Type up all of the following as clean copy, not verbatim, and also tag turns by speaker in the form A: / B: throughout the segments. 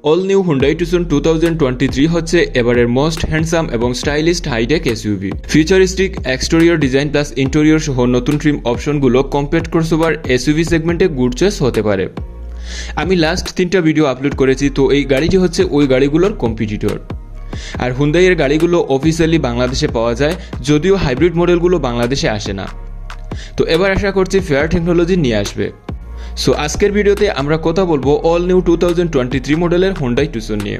A: All new Hyundai Tucson 2023 হচ্ছে এবারের most handsome এবং stylist high tech SUV. Futuristic exterior design plus interior সহ নতুন ট্রিম অপশনগুলো কম্প্যাক্ট ক্রসওভার এসইউভি সেগমেন্টে গুড চয়েস হতে পারে। আমি লাস্ট 3টা ভিডিও আপলোড করেছি, তো এই গাড়িটি হচ্ছে ওই গাড়িগুলোর কম্পিটিটর। আর হুন্ডাইয়ের গাড়িগুলো অফিসিয়ালি বাংলাদেশে পাওয়া যায়, যদিও হাইব্রিড মডেলগুলো বাংলাদেশে আসে না। তো এবার আশা করছি ফেয়ার টেকনোলজি নিয়ে আসবে। সো আজকের ভিডিওতে আমরা কথা বলবো অল নিউ 2023 মডেলের হুন্ডাই টুসন নিয়ে।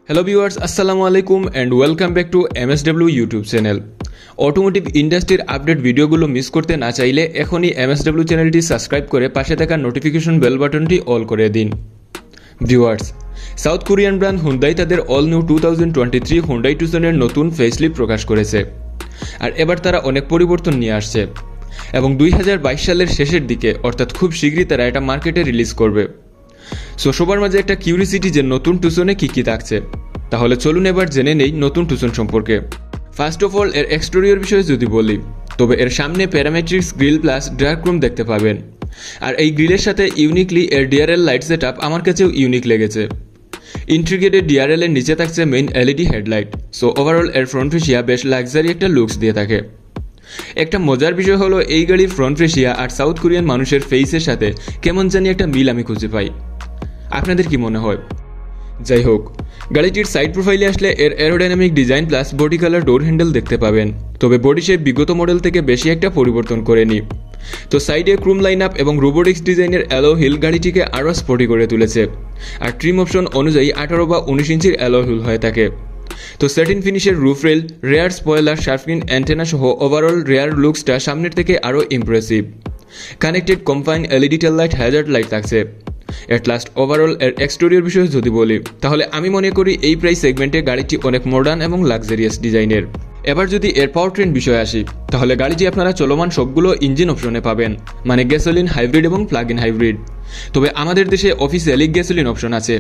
A: হ্যালো ভিউয়ার্স, আসসালামু আলাইকুম and welcome back to MSW YouTube channel. Automotive ইন্ডাস্ট্রির আপডেট ভিডিওগুলো মিস করতে না চাইলে এখনই এমএসডব্লিউ চ্যানেলটি সাবস্ক্রাইব করে পাশে থাকা নোটিফিকেশন বেল বাটনটি অল করে দিন। Viewers, south Korean brand Hyundai তাদের অল নিউ 2023 হুন্ডাই টুসনের নতুন ফেসলিফট প্রকাশ করেছে। আর এবার তারা অনেক পরিবর্তন নিয়ে আসছে এবং 2022 সালের শেষের দিকে অর্থাৎ খুব শীঘ্রই তারা এটা মার্কেটে রিলিজ করবে। সো সবার মাঝে একটা কিউরিসিটি যে নতুন টুসনে কী কী থাকছে, তাহলে চলুন এবার জেনে নেই নতুন টুসন সম্পর্কে। ফার্স্ট অফ অল, এর এক্সটেরিয়র বিষয়ে যদি বলি, তবে এর সামনে প্যারামেট্রিক্স গ্রিল প্লাস ডার্ক রুম দেখতে পাবেন। আর এই গ্রিলের সাথে ইউনিকলি এর ডিআরএল লাইট সেট আপ আমার কাছেও ইউনিক লেগেছে। ইন্ট্রিগেটেড ডিআরএল এর নিচে থাকছে main LED headlight. So overall এর ফ্রন্ট ফেসিয়া বেশ লাক্সারি একটা লুকস দিয়ে থাকে। একটা মজার বিষয় হলো এই গাড়ির ফ্রন্ট ফেসিয়া আর সাউথ কোরিয়ান মানুষের ফেসের সাথে কেমন জানি একটা মিল আমি খুঁজে পাই। আপনাদের কি মনে হয়? যাই হোক, গাড়িটির সাইড প্রোফাইলে আসলে এর aerodynamic design plus body colour ডোর হ্যান্ডেল দেখতে পাবেন, তবে বডি শেপ বিগত মডেল থেকে বেশি একটা পরিবর্তন করেনি। তো সাইডে ক্রুম লাইন আপ এবং রোবোটিক্স ডিজাইনের অ্যালো হিল গাড়িটিকে আরও স্পোর্টি করে তুলেছে। আর ট্রিম অপশন অনুযায়ী 18 বা 19 ইঞ্চির অ্যালো হুইল হয়ে থাকে। তো স্যাটিন ফিনিশের roof rail, rear spoiler, shark fin antenna সহ ওভারঅল রেয়ার লুকসটা সামনের থেকে আরও impressive. Connected combine LED tail light, hazard light থাকছে। এট লাস্ট ওভারঅল এর এক্সটেরিয়র বিষয়ে যদি বলি, তাহলে আমি মনে করি এই প্রাইস সেগমেন্টে গাড়িটি অনেক মডার্ন এবং লাক্সারিয়াস ডিজাইনের। এবার যদি এর পাওয়ার ট্রেন বিষয়ে আসি, তাহলে গাড়িটি আপনারা চলমান সবগুলো ইঞ্জিন অপশনে পাবেন, মানে গ্যাসোলিন, হাইব্রিড এবং প্লাগ ইন হাইব্রিড। তবে আমাদের দেশে অফিসিয়ালি গ্যাসোলিন অপশন আছে।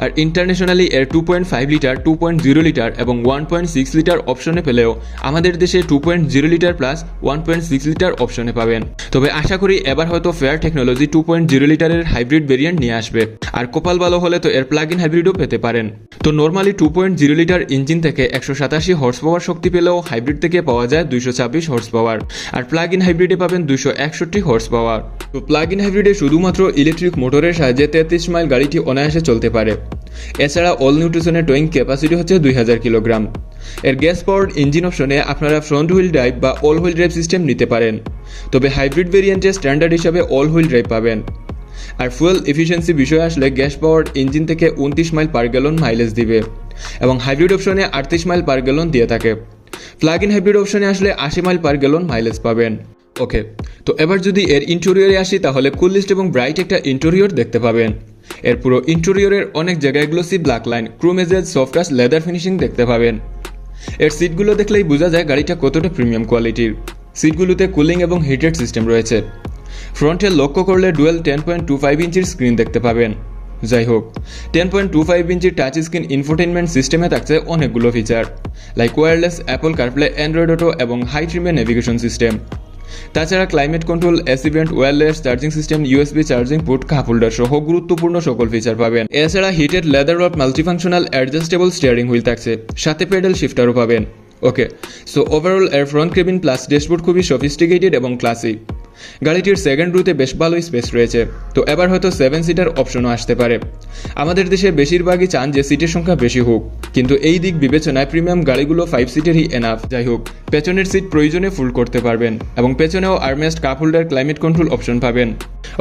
A: আর ইন্টারন্যাশনালি এর 2.5 লিটার, 2.0 লিটার এবং 1.6 লিটার অপশনে পেলেও আমাদের দেশে 2.0 লিটার প্লাস 1.6 লিটার অপশনে পাবেন। তবে আশা করি এবার হয়তো ফেয়ার টেকনোলজি 2.0 লিটারের হাইব্রিড ভেরিয়েন্ট নিয়ে আসবে। আর কপাল ভালো হলে তো এর প্লাগ ইন হাইব্রিডও পেতে পারেন। তো নর্মালি 2.0 লিটার ইঞ্জিন থেকে 187 হর্স পাওয়ার শক্তি পেলেও হাইব্রিড থেকে পাওয়া যায় 226 হর্স পাওয়ার, আর প্লাগ ইন হাইব্রিডে পাবেন 261 হর্স পাওয়ার। তো প্লাগ ইন হাইব্রিডে শুধুমাত্র ইলেকট্রিক মোটরের সাহায্যে 33 মাইল গাড়িটি অনায়াসে চলতে পারে। এছাড়া অল নিউ টুসনের টোয়িং ক্যাপাসিটি হচ্ছে 2000 কিলোগ্রাম। এর গ্যাস পাওয়ার্ড ইঞ্জিন অপশনে আপনারা ফ্রন্ট হুইল ড্রাইভ বা অল হুইল ড্রাইভ সিস্টেম নিতে পারেন, তবে হাইব্রিড ভেরিয়েন্টে স্ট্যান্ডার্ড হিসাবে অল হুইল ড্রাইভ পাবেন। আর ফুয়েল এফিসিয়েন্সি বিষয়ে আসলে গ্যাস পাওয়ার্ড ইঞ্জিন থেকে 29 মাইল পার গ্যালন মাইলেজ দিবে এবং হাইব্রিড অপশনে 38 মাইল পার গ্যালন দিয়ে থাকে। প্লাগ ইন হাইব্রিড অপশনে আসলে 80 মাইল পার গ্যালন মাইলেজ পাবেন। ওকে, তো এবার যদি এর ইন্টেরিয়রে আসি, তাহলে কুলিস্ট এবং ব্রাইট একটা ইন্টেরিয়র দেখতে পাবেন। এর পুরো ইন্টেরিয়রের অনেক জায়গায় glossy black line, chrome edges, soft touch leather finishing দেখতে পাবেন। এর সিটগুলো দেখলেই বোঝা যায় গাড়িটা কতটা প্রিমিয়াম কোয়ালিটির। সিটগুলোতে কুলিং এবং হিটেড সিস্টেম রয়েছে। ফ্রন্টে লক্ষ্য করলে ডুয়েল 10.25 ইঞ্চির স্ক্রিন দেখতে পাবেন। যাই হোক, 10.25 ইঞ্চির টাচ স্ক্রিন ইনফোটেনমেন্ট সিস্টেমে থাকছে অনেকগুলো feature, like wireless Apple CarPlay, Android auto এবং হাই ট্রিমে নেভিগেশন সিস্টেম। তাছাড়া climate control, AC vent, wireless charging system, USB charging port, cup holder সহ গুরুত্বপূর্ণ সকল ফিচার পাবেন। এছাড়া heated leather rod multifunctional adjustable steering wheel থাকছে, সাথে পেডাল শিফটারও পাবেন। ওকে, সো ওভারঅল এর ফ্রন্ট কেবিন প্লাস ড্যাশবোর্ড খুবই সফিস্টিকেটেড এবং ক্লাসি। গাড়িটির সেকেন্ড রোতে বেশ ভালোই স্পেস রয়েছে। তো এবার হয়তো 7 সিটার অপশনও আসতে পারে। আমাদের দেশে বেশিরভাগই চান যে সিটের সংখ্যা বেশি হোক, কিন্তু এই দিক বিবেচনায় প্রিমিয়াম গাড়িগুলো 5 সিটেরই এনাফ। যাই হোক, পেছনের সিট প্রয়োজনে ফুল করতে পারবেন এবং পেছনেও armrest, cup holder, climate control option পাবেন।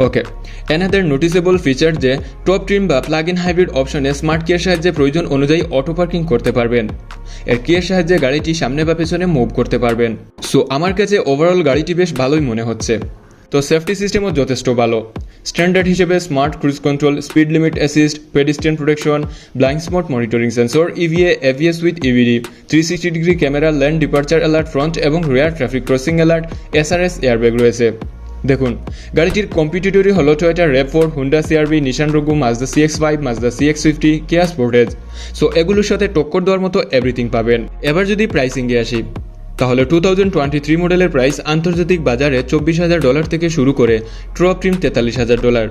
A: ওকে, অ্যানাদার নোটিসেবল ফিচার যে টপ ট্রিম বা প্লাগ ইন হাইব্রিড অপশনে স্মার্ট কিয়ের সাহায্যে প্রয়োজন অনুযায়ী অটো পার্কিং করতে পারবেন। এর কিয়ের সাহায্যে গাড়িটি সামনে বা পেছনে মুভ করতে পারবেন। সো আমার কাছে ওভারঅল গাড়িটি বেশ ভালোই মনে হচ্ছে। তো সেফটি সিস্টেমও যথেষ্ট ভালো। স্ট্যান্ডার্ড হিসেবে smart cruise control, speed limit assist, pedestrian protection, blind spot monitoring sensor, EVA, AVS with EVD, 360 degree camera, land departure alert, front এবং rear traffic crossing alert, SRS airbag রয়েছে। দেখুন, গাড়িটির কম্পিটিটরই হলো Toyota RAV4, Honda CRV, Nissan Rogue, Mazda CX-5, Mazda CX-50, Kia Sportage. So এগুলোর সাথে টক্কর দেওয়ার মতো এভরিথিং পাবেন। এবার যদি প্রাইসিংয়ে আসি, তাহলে 2023 মডেলের প্রাইস আন্তর্জাতিক বাজারে $24,000 থেকে শুরু করে টপ ট্রিম $43,000।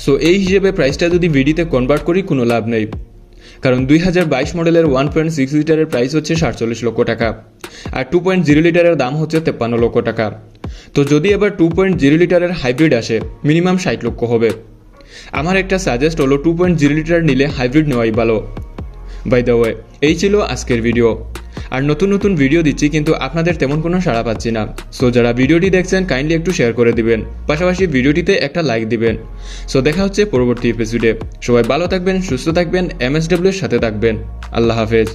A: সো এই হিসেবে প্রাইসটা যদি ভিডিতে কনভার্ট করি কোনো লাভ নেই, কারণ 2022 মডেলের 1.6 লিটারের প্রাইস হচ্ছে 47 লক্ষ টাকা, আর 2.0 লিটারের দাম হচ্ছে 53 লক্ষ টাকা। তো যদি এবার 2.0 লিটারের হাইব্রিড আসে মিনিমাম 60 লক্ষ হবে। আমার একটা সাজেস্ট হলো 2.0 লিটার নিলে হাইব্রিড নেওয়াই ভালো। বাই দ্য ওয়ে, এই ছিল আজকের ভিডিও। আর নতুন নতুন ভিডিও দিচ্ছি কিন্তু আপনাদের তেমন কোনো সাড়া পাচ্ছি না। সো যারা ভিডিওটি দেখছেন কাইন্ডলি একটু শেয়ার করে দিবেন, পাশাপাশি ভিডিওটিতে একটা লাইক দিবেন। সো দেখা হচ্ছে পরবর্তী এপিসোডে। সবাই ভালো থাকবেন, সুস্থ থাকবেন, MSW এর সাথে থাকবেন। আল্লাহ হাফেজ।